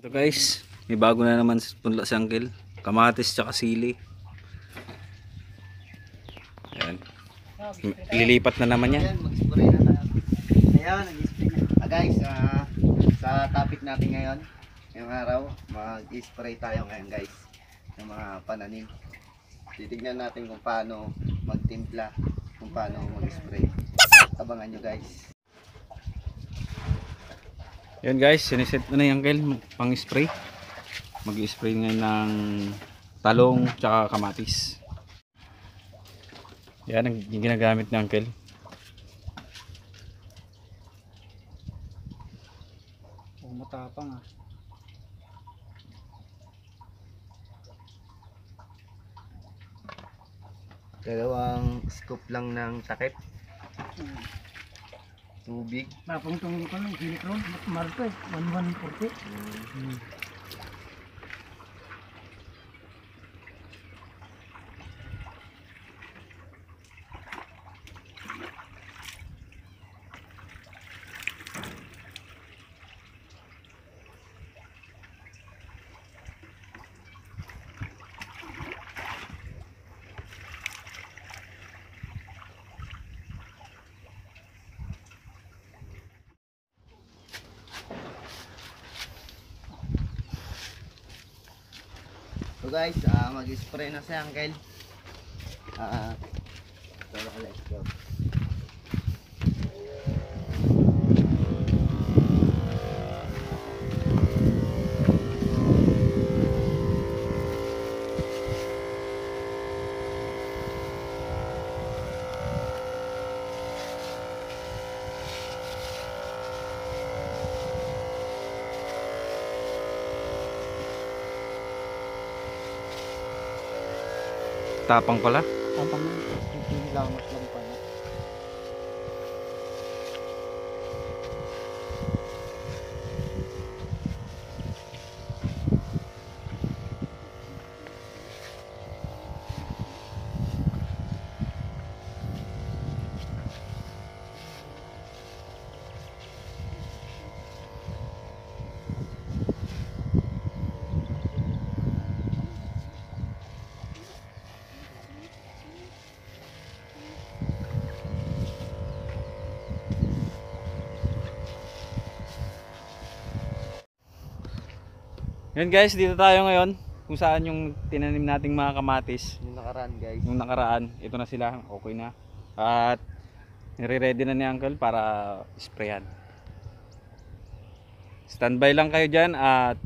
So guys, may bago na naman punla si Uncle. Kamatis tsaka sili. Ayan. Lilipat na naman yan. Ayan, mag-spray na tayo. Ayan, nag-spray na. Guys, sa topic natin ngayon, ngayong araw, mag-spray tayo ngayon guys ng mga pananim. Titignan natin kung paano magtimpla, kung paano mag-spray. Abangan nyo guys. Yan guys, siniset na yung Uncle pang spray. Mag-spray ngayon ng talong tsaka kamatis. Yan ang ginagamit ni Uncle. Oh, matapang ah. Dalawang scoop lang ng takip. Tubig. Napang tunggu ka ng silikron. Mahal to eh. 1,140. So guys, mag-spray na si Uncle. Let's go. Tapang pala. Tapang mo. Hindi lang mas lang pa na. Yan guys, dito tayo ngayon kung saan yung tinanim nating mga kamatis. Yung nakaraan guys. Yung nakaraan, ito na sila, okay na. At nire-ready na ni Uncle para sprayan. Standby lang kayo dyan at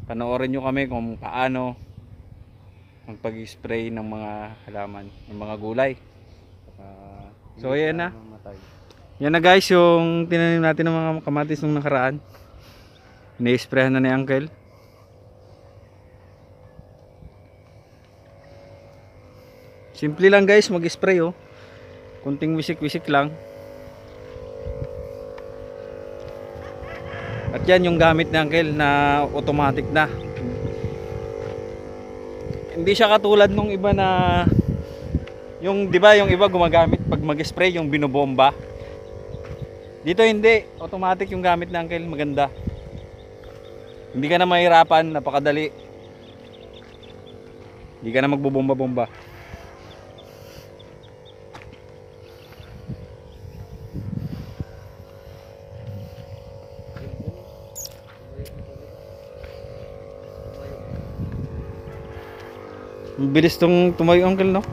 panoorin nyo kami kung paano magpag-spray ng mga halaman, ng mga gulay. So yan na. Yan na guys yung tinanim natin ng mga kamatis nung nakaraan. Ini-sprayan na ni Uncle. Simple lang guys mag-spray oh. Kunting wisik-wisik lang. At yan yung gamit ni Uncle na automatic na. Hindi siya katulad nung iba na yung 'di ba yung iba gumagamit pag mag-spray yung binobomba. Dito hindi, automatic yung gamit ni Uncle, maganda. Hindi ka na mahirapan, napakadali. Hindi ka na magbobomba-bomba. Bilis tong tumayo Uncle no?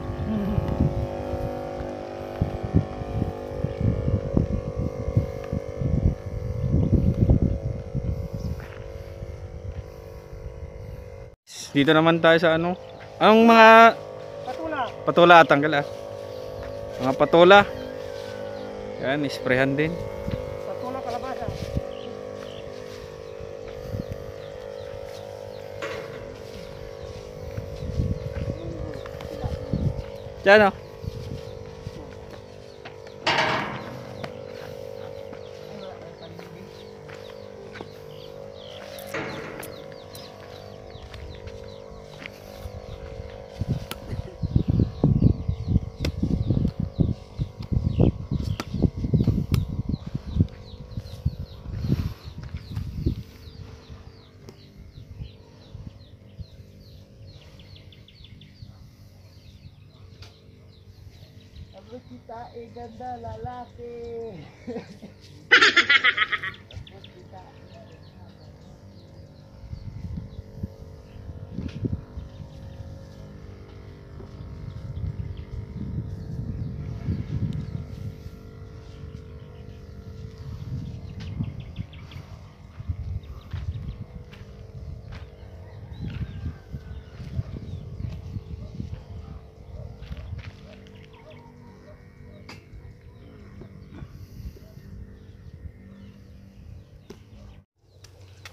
Dito naman tayo sa ano? Ang mga Patula. patola at Uncle ah. Mga patola. Yan, isprehan din. Patula kalabasa. Diyan oh. Sabi kita, ganda lalaki.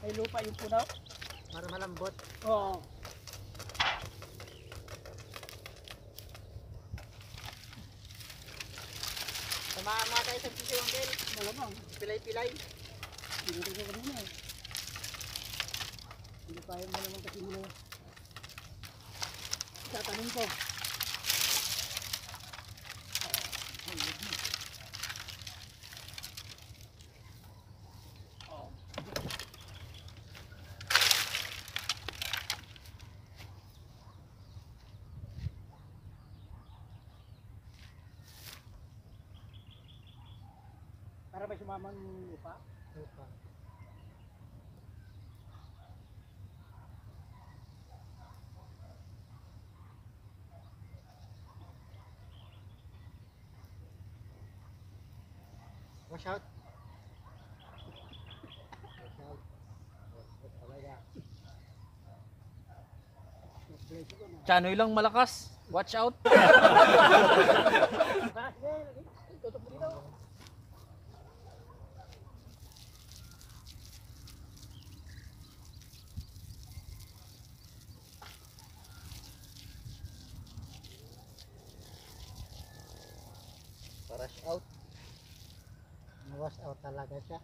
Ay lupa yung puno. Para malambot. Oo. Tamaan mga tayo sa piso yung kel. Malamang. Pilay-pilay. Hindi ko kanina eh. Hindi tayo malamang kasi mo. Tatanim ko. Para may sumamang lupa. Lupa. Wash out. Wash out. Chanoy lang malakas. Watch out. Tutok mo dito. Wash out. Wash out talaga siya.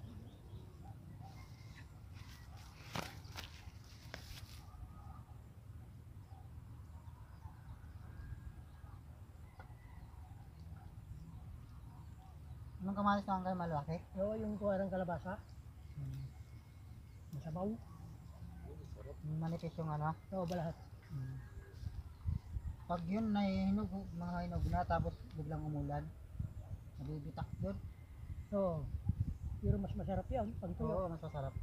Anong kamatis na kayo malaki? Oo, yung kuwarang kalabasa. Masabaw. Manipis yung ano. Oo, balahat. Pag yun na hinog, mga hinog na tapos biglang umulan, nabibitak yun. Oo. Pero mas masarap yan. Pag ito, Oo, masasarap.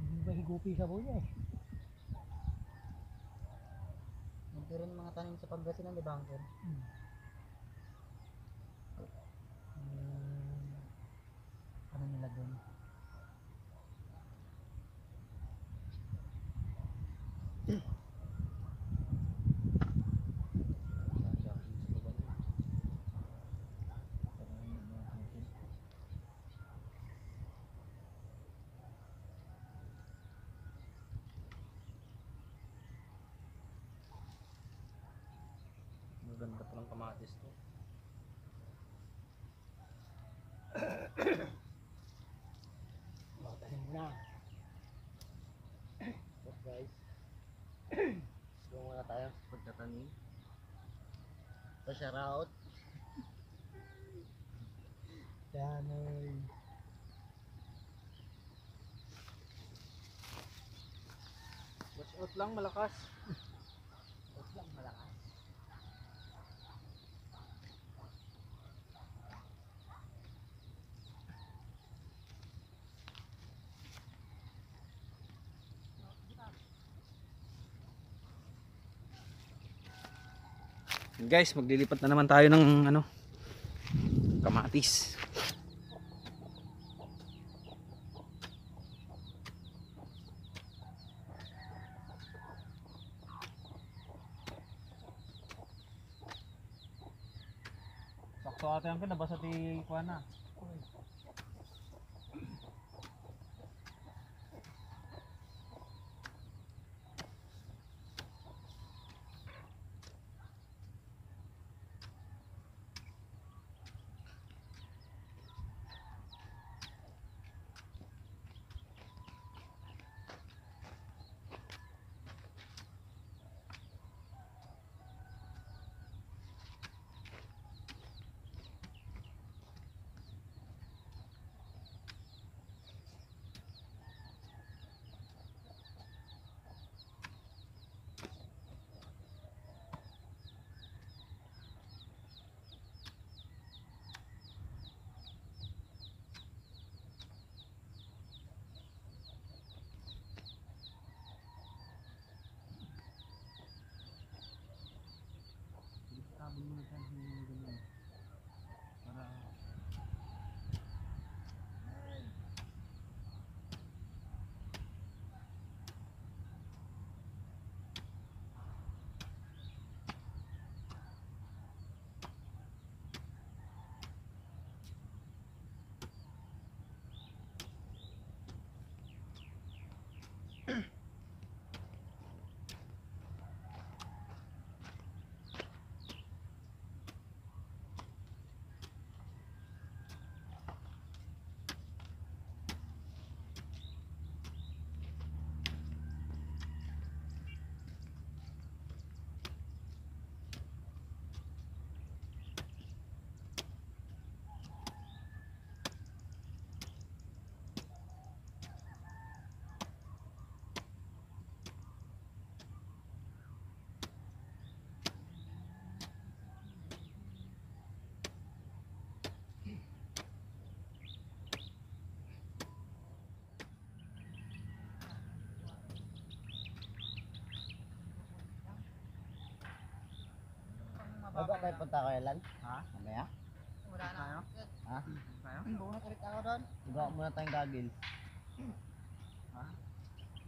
hindi ba higupi sa buhay niya eh. Hindi rin mga tanim sa Pangasinan, di ba, Uncle? Ano nila dun? Maganda pa ng kamatis to. Matanim mo na. So guys, doon muna tayo sa pagtatanim. So shout out. Yan ay. Watch out lang malakas. Huwag lang malakas. Guys, maglilipat na naman tayo ng ano, kamatis. Sakto ate ang nabasa ti kuha na. Bago kayo punta ko Elan? Ha? Mamaya? Wala na. Ha? Tayo? Bukas ulit ako doon. Magawa muna tayong gagil.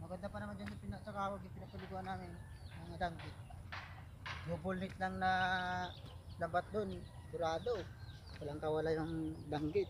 Maganda pa naman dyan yung sa kawag yung pinapaliguan namin. Ang danggit. Double net lang na labat doon. Durado. Walang kawala yung danggit.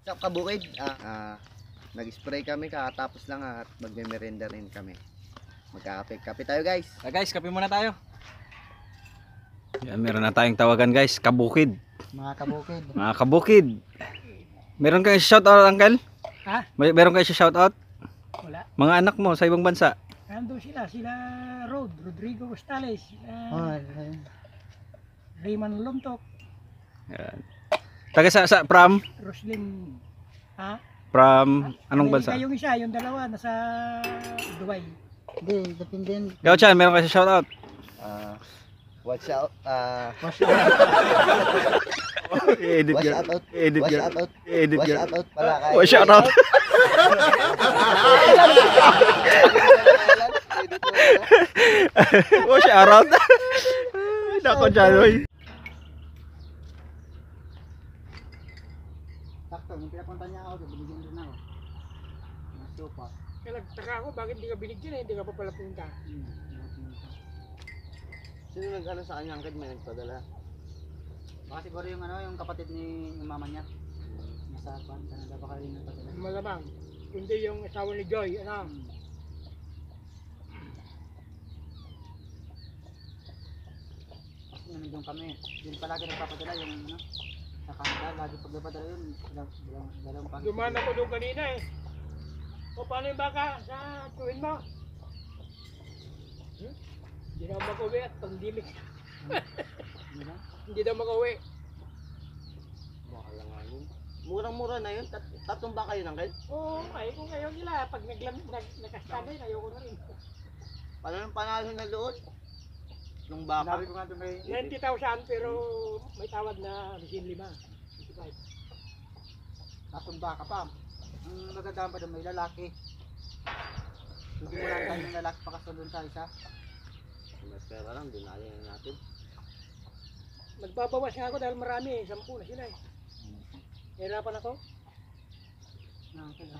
Sa kabukid, nag-spray kami kakatapos lang at magme-merenda rin kami. Magkakape-kape tayo guys. Guys, kape muna tayo. Yan, meron na tayong tawagan guys, kabukid. Mga kabukid. Mga kabukid. Meron kayo shoutout, Uncle? Ha? Meron kayo shoutout? Wala. Mga anak mo sa ibang bansa. Nandun sila. Sila Rodrigo Costales. Oh, Raymond Lumtok. Yan. Taga sa from? Roslyn. Ha? From anong bansa? Yung isa, yung dalawa, nasa Dubai. Hindi, depende yan. Ikaw, Chan, meron kayo shoutout? Watch out. I-edit Watch yun. out. I-edit Watch yun. out. I-edit Watch yun. out pala kayo. Watch out. Watch out. Nako, Chan, oy. Sakto, nung pinapunta niya ako, binigyan rin ako. Mga sopa. Kaya nagtaka ako, bakit hindi ka binigyan eh, hindi ka pa pala punta. Sino nag-ano sa kanya? Angkad may nagpadala. Baka siguro yung yung kapatid ni yung mama niya. Nasa Canada baka rin nagpadala. Malamang. Kundi yung asawa ni Joy, ano? Kasi nandun kami. Yun palagi nagpapadala yung sa Canada, lagi pagpapadala yun. Dalawang pangit. Dumaan ako doon kanina eh. O paano yung baka sa tuwin mo? Hindi na ako mag-uwi at pandemic. Hindi na mag-uwi. Baka lang nga yun. Murang-mura na yun. Tatlong baka yun, Angkad? Oo, ay kung ayaw nila. Pag nakastanday, ayaw ko na rin. Paano nung panalo na doon? Nung baka? Sabi ko nga doon may 90,000 pero may tawad na 5. 55. natumba ka pa. Ang magandaan pa doon may lalaki. Hindi mo lang tayo yung lalaki pakasunod sa isa. Mas pera lang, dinali na natin. Magbabawas nga ako dahil marami eh. 10 na sila eh. Hirapan ako.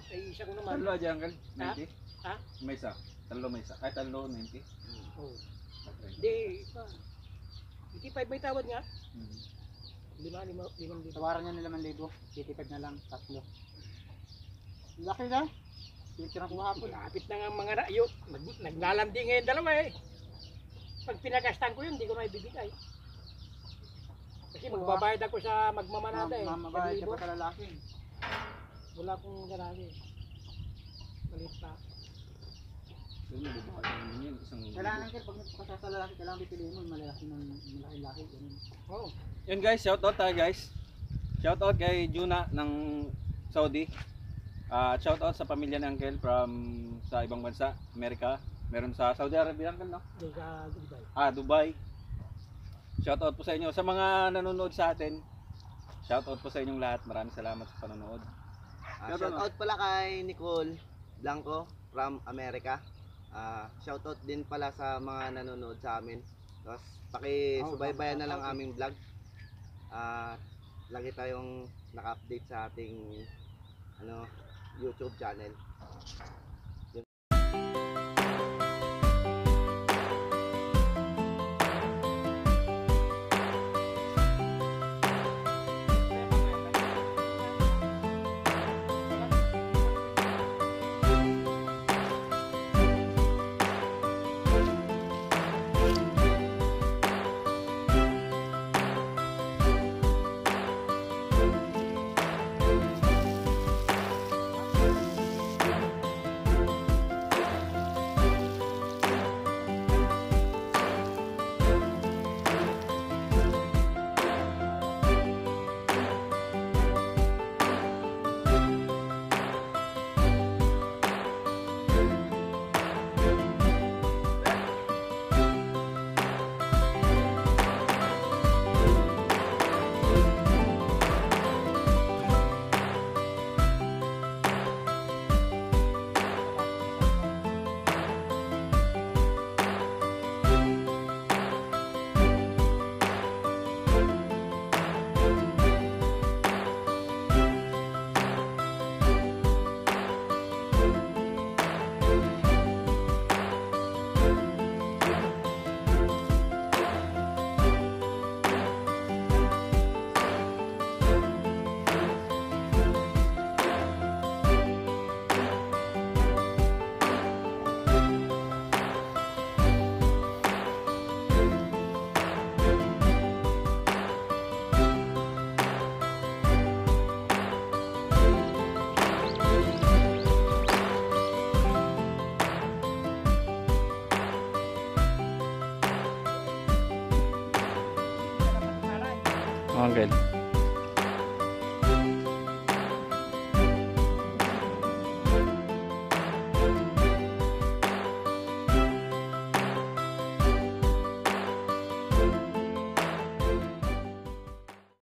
Ay isa ko naman. Talo aja, Uncle. Ha? 90? Ha? May isa. Talo may isa. Ay, talo 90. Oo. Hindi, iba. 55 may tawad nga. 5. Tawaran niya nila 5,000. 55 na lang, 3. Laki na. Picture ko hapon. Lapit na nga mga yun. Naglalandi ngayon dalawa eh. Pag pinagastan ko yun, hindi ko na ibibigay. Kasi magbabayad ako sa magmamanada eh. Mamabayad ka Libo. pa sa lalaki. Wala akong lalaki. Malit pa. Kailangan Uncle, pag nagpakasal sa lalaki, kailangan pipiliin mo yung malaki-laki. Ganun. Oo. Yun guys, shoutout tayo guys. Shoutout kay Juna ng Saudi. At shoutout sa pamilya ni Uncle from sa ibang bansa, Amerika. Meron sa Saudi Arabia Uncle, no? Doon sa Dubai. Dubai. Shoutout po sa inyo. Sa mga nanonood sa atin, shoutout po sa inyong lahat. Maraming salamat sa panonood. Shoutout pala kay Nicole Blanco from America. Shoutout din pala sa mga nanonood sa amin. Tapos paki-subaybayan na lang aming vlog. Lagi tayong naka-update sa ating YouTube channel. Uncle.